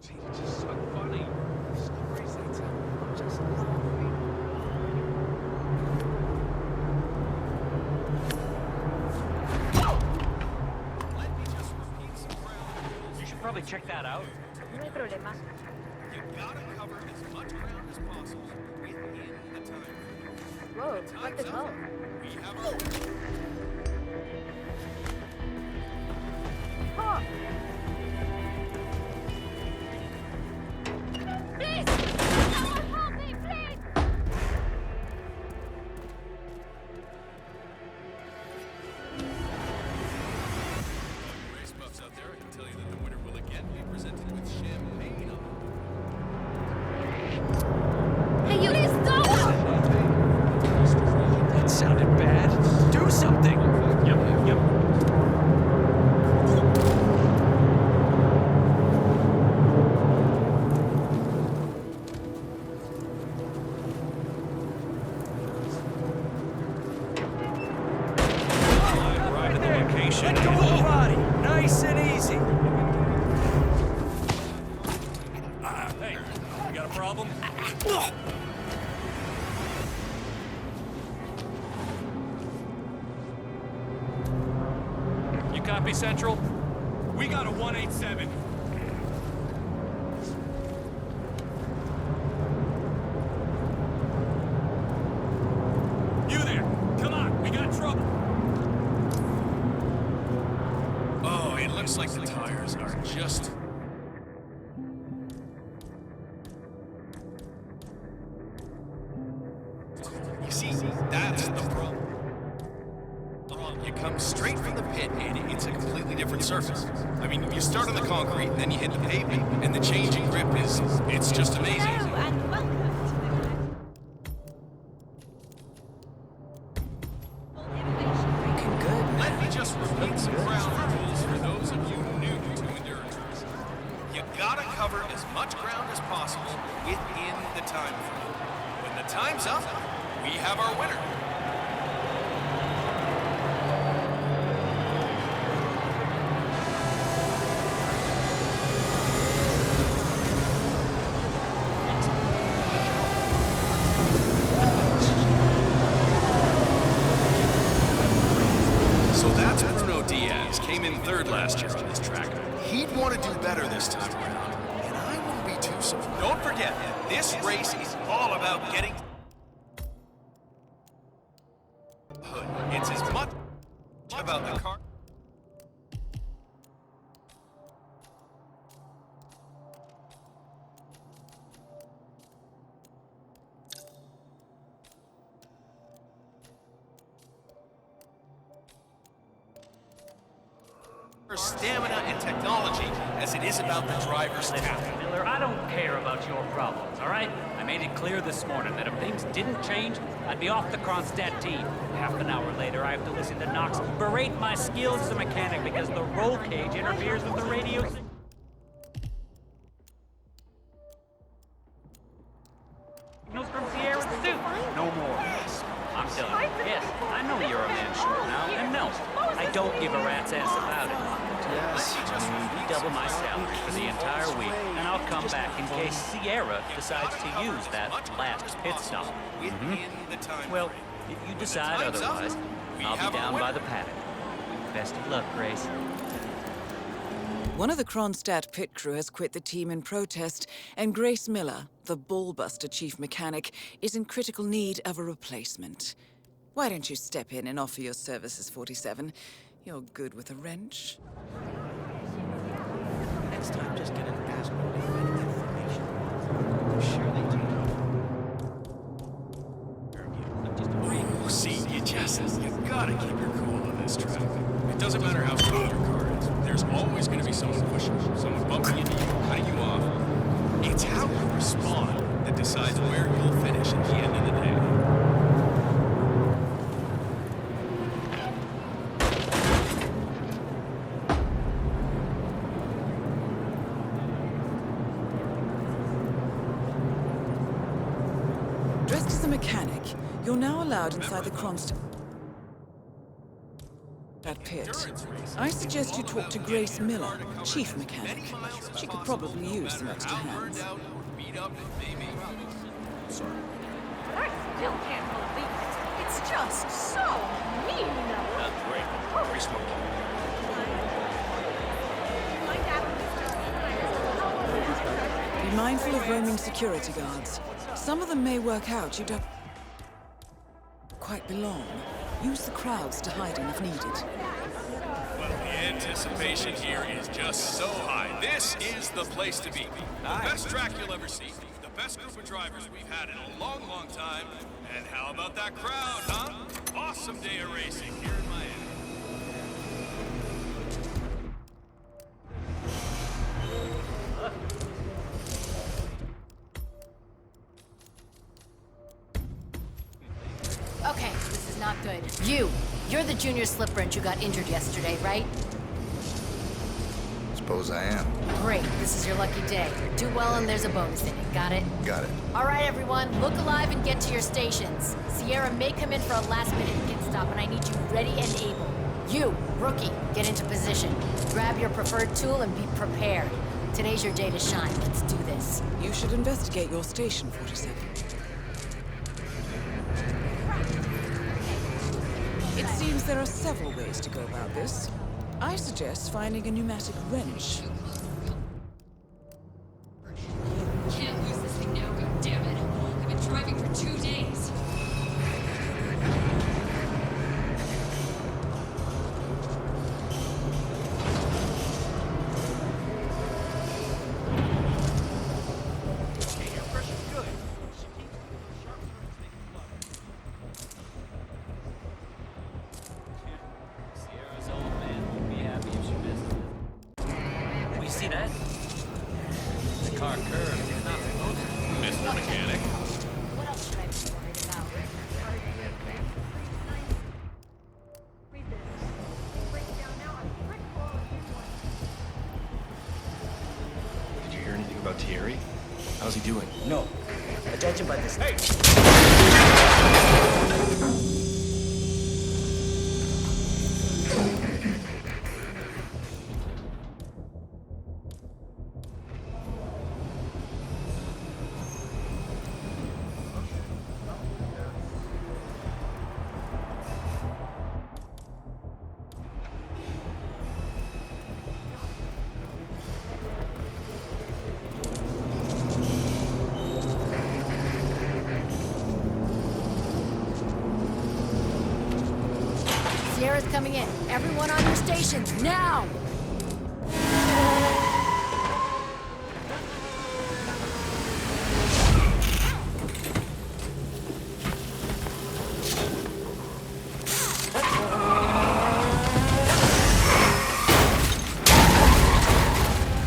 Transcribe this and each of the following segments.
It's just so funny. Stories they tell. I'm just laughing. Let me just repeat some ground rules. You should probably check that out. No hay problema. You gotta cover as much ground as possible within the time. Whoa, what the hell? We have our Oh! Please! Someone help me, please! race buffs out there. I can tell you that the winner will again be presented with champagne on. Hey, you please don't! That sounded bad. Do something. Yep. Right at the location. Let go of the body. Nice and easy. Hey, you got a problem? You copy Central? We got a 187. You there? Come on, we got trouble. Oh, it looks like the tires are just. You see, that's the problem. You come straight from the pit, and it's a completely different surface. I mean, you start on the concrete, then you hit the pavement, and the change in grip it's just amazing. Hello and welcome to the innovation. Good. Let me just repeat some ground rules for those of you new to endurance racing. You gotta cover as much ground as possible within the time frame. When the time's up, we have our winner. So that's Bruno Diaz, came in third last year on this track. He'd want to do better this time around, and I wouldn't be too surprised. Don't forget, this race is all about getting hood. It's as much about the car. Stamina and technology as it is about the driver's talent. Miller, I don't care about your problems, all right? I made it clear this morning that if things didn't change, I'd be off the Kronstadt team. Half an hour later, I have to listen to Knox berate my skills as a mechanic because the roll cage interferes with the radio signals from Sierra Stu. No more. I'm telling you. Yes, I know you're a man short now, and no, I don't give a rat's ass about it. Yes. You double my salary for the entire week, and I'll come back in case Sierra decides to use that last pit stop. Well, if you decide otherwise, I'll be down by the paddock. Best of luck, Grace. One of the Kronstadt pit crew has quit the team in protest, and Grace Miller, the ballbuster chief mechanic, is in critical need of a replacement. Why don't you step in and offer your services, 47? You're good with a wrench. Next time, just get an asshole to find information. I'm sure they do. Oh, see, you gotta keep your cool on this track. It doesn't matter how strong your car is. There's always gonna be someone pushing you, someone bumping into you, cutting you off. It's how you respond that decides where you'll finish at the end of the day. Dressed as a mechanic, you're now allowed inside the Kronstadt. That pit. I suggest you talk to Grace Miller, chief mechanic. She could probably use some extra hands. Burned out, beat up, and maybe. Sorry. But I still can't believe it. It's just so mean. Great. Free smoke. Be mindful of roaming security guards. Some of them may work out you don't quite belong. Use the crowds to hide in if needed. Well, the anticipation here is just so high. This is the place to be. The best track you'll ever see. The best group of drivers we've had in a long, long time. And how about that crowd, huh? Awesome day of racing here in Miami. Okay, this is not good. You're the junior slip wrench who got injured yesterday, right? Suppose I am. Great, this is your lucky day. Do well and there's a bonus in it, got it? Got it. All right, everyone, look alive and get to your stations. Sierra may come in for a last-minute pit stop, and I need you ready and able. You, rookie, get into position. Grab your preferred tool and be prepared. Today's your day to shine. Let's do this. You should investigate your station, 47. It seems there are several ways to go about this. I suggest finding a pneumatic wrench. Can't lose this thing now, goddammit. I've been driving for 2 days. Sierra's old man won't be happy if she misses it. We see that? The car curves. It's not supposed to. Mr. Mechanic. What else should I be worried about? Did you hear anything about Thierry? How's he doing? No. Attention by this. Hey! Sierra's coming in. Everyone on your stations, now!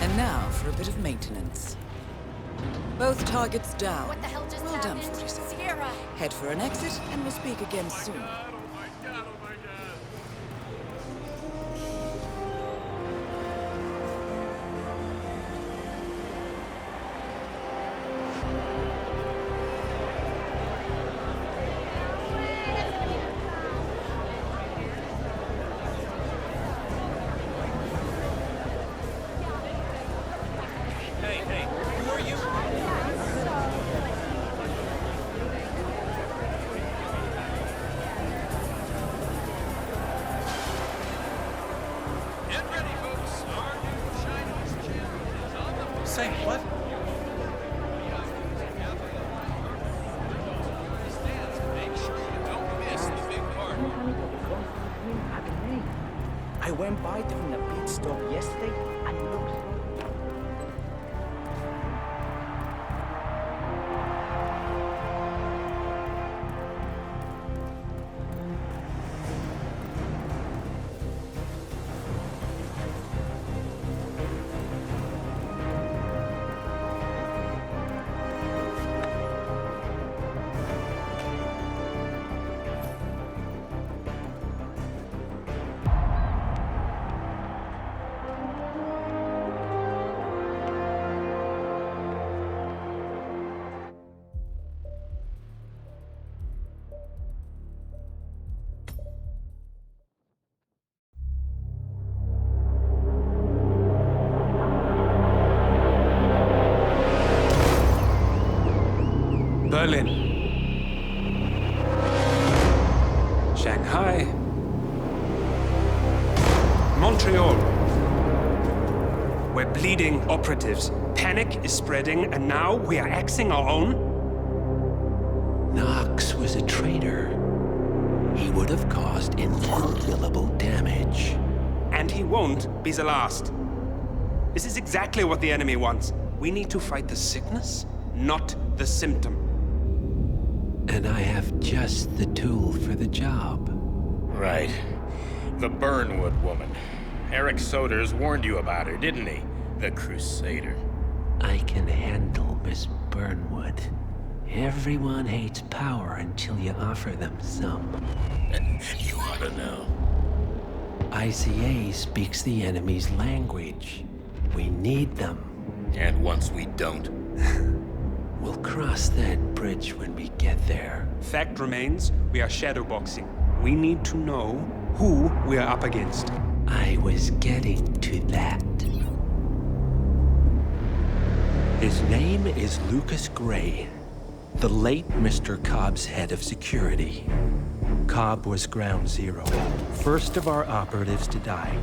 And now for a bit of maintenance. Both targets down. What the hell just Well done, happened? 47. Sierra! Head for an exit, and we'll speak again soon. Oh my god, oh my god. Hey, who are you? Get ready, folks. Our new Chinese champion is on the floor. Say what? Make sure you don't miss the big part. I went by during the pit stop yesterday and it looks. Berlin. Shanghai. Montreal. We're bleeding operatives. Panic is spreading, and now we are axing our own? Knox was a traitor. He would have caused incalculable damage. And he won't be the last. This is exactly what the enemy wants. We need to fight the sickness, not the symptom. And I have just the tool for the job. Right. The Burnwood woman. Eric Soders warned you about her, didn't he? The Crusader. I can handle Miss Burnwood. Everyone hates power until you offer them some. And you ought to know. ICA speaks the enemy's language. We need them. And once we don't? We'll cross that bridge when we get there. Fact remains, we are shadowboxing. We need to know who we are up against. I was getting to that. His name is Lucas Gray, the late Mr. Cobb's head of security. Cobb was ground zero, first of our operatives to die.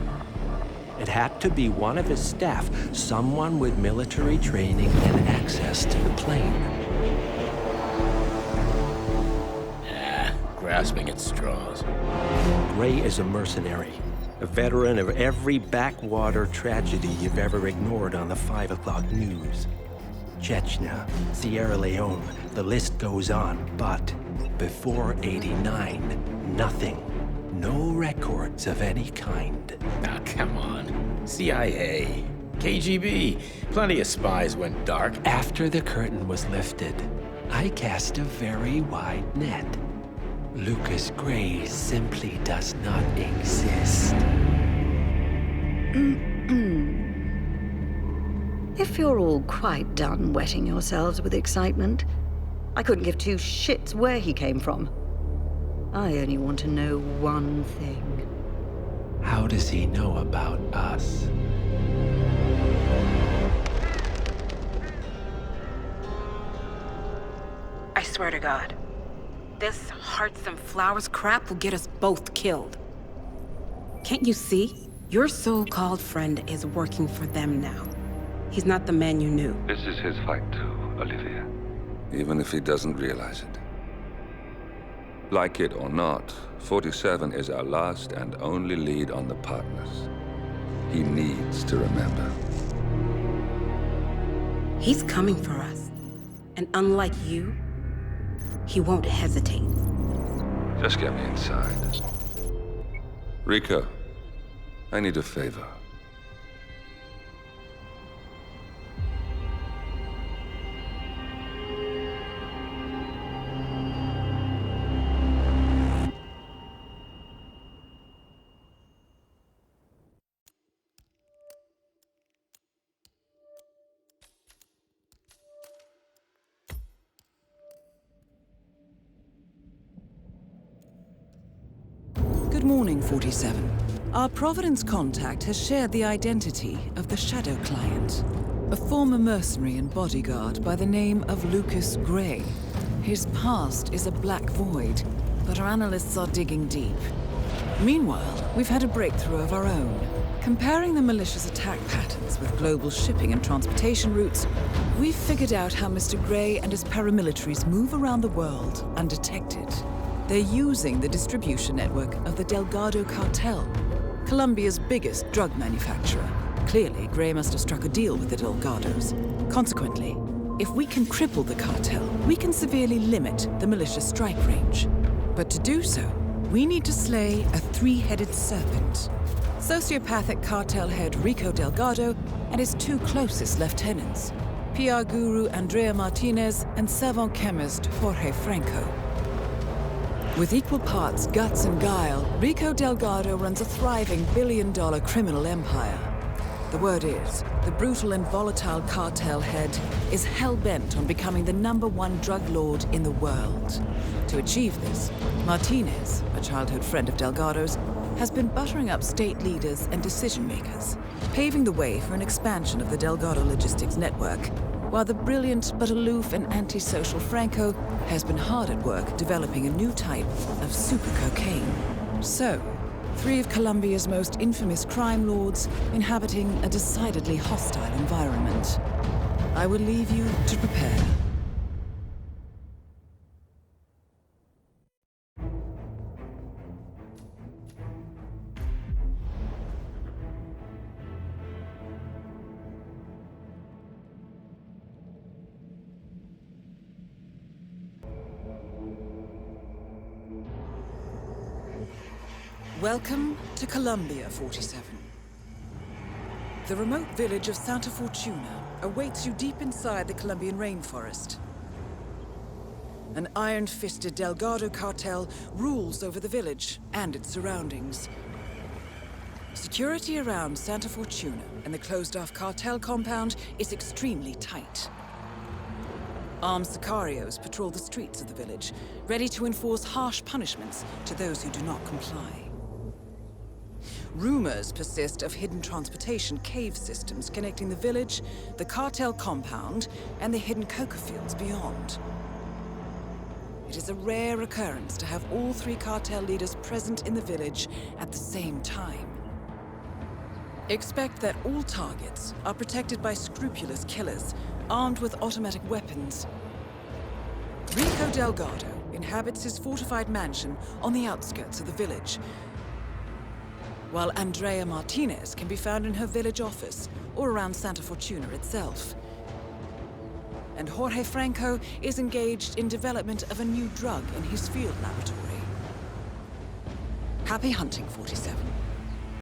It had to be one of his staff, someone with military training and access to the plane. Grasping at straws. Gray is a mercenary, a veteran of every backwater tragedy you've ever ignored on the 5 o'clock news. Chechnya, Sierra Leone, the list goes on, but before '89, nothing. No records of any kind. Ah, come on. CIA, KGB, plenty of spies went dark. After the curtain was lifted, I cast a very wide net. Lucas Gray simply does not exist. If you're all quite done wetting yourselves with excitement, I couldn't give two shits where he came from. I only want to know one thing. How does he know about us? I swear to God, this hearts and flowers crap will get us both killed. Can't you see? Your so-called friend is working for them now. He's not the man you knew. This is his fight too, Olivia. Even if he doesn't realize it. Like it or not, 47 is our last and only lead on the partners. He needs to remember. He's coming for us. And unlike you, he won't hesitate. Just get me inside. Rico, I need a favor. Good morning, 47. Our Providence contact has shared the identity of the Shadow Client, a former mercenary and bodyguard by the name of Lucas Gray. His past is a black void, but our analysts are digging deep. Meanwhile, we've had a breakthrough of our own. Comparing the malicious attack patterns with global shipping and transportation routes, we've figured out how Mr. Gray and his paramilitaries move around the world undetected. They're using the distribution network of the Delgado Cartel, Colombia's biggest drug manufacturer. Clearly, Gray must have struck a deal with the Delgados. Consequently, if we can cripple the cartel, we can severely limit the militia's strike range. But to do so, we need to slay a three-headed serpent. Sociopathic cartel head Rico Delgado and his two closest lieutenants, PR guru Andrea Martinez and savant chemist Jorge Franco. With equal parts guts and guile, Rico Delgado runs a thriving billion-dollar criminal empire. The word is, the brutal and volatile cartel head is hell-bent on becoming the #1 drug lord in the world. To achieve this, Martinez, a childhood friend of Delgado's, has been buttering up state leaders and decision-makers, paving the way for an expansion of the Delgado logistics network, while the brilliant but aloof and antisocial Franco has been hard at work developing a new type of super cocaine. So, three of Colombia's most infamous crime lords inhabiting a decidedly hostile environment. I will leave you to prepare. Welcome to Colombia, 47. The remote village of Santa Fortuna awaits you deep inside the Colombian rainforest. An iron-fisted Delgado cartel rules over the village and its surroundings. Security around Santa Fortuna and the closed-off cartel compound is extremely tight. Armed sicarios patrol the streets of the village, ready to enforce harsh punishments to those who do not comply. Rumors persist of hidden transportation cave systems connecting the village, the cartel compound, and the hidden coca fields beyond. It is a rare occurrence to have all three cartel leaders present in the village at the same time. Expect that all targets are protected by scrupulous killers, armed with automatic weapons. Rico Delgado inhabits his fortified mansion on the outskirts of the village, while Andrea Martinez can be found in her village office or around Santa Fortuna itself. And Jorge Franco is engaged in development of a new drug in his field laboratory. Happy hunting, 47.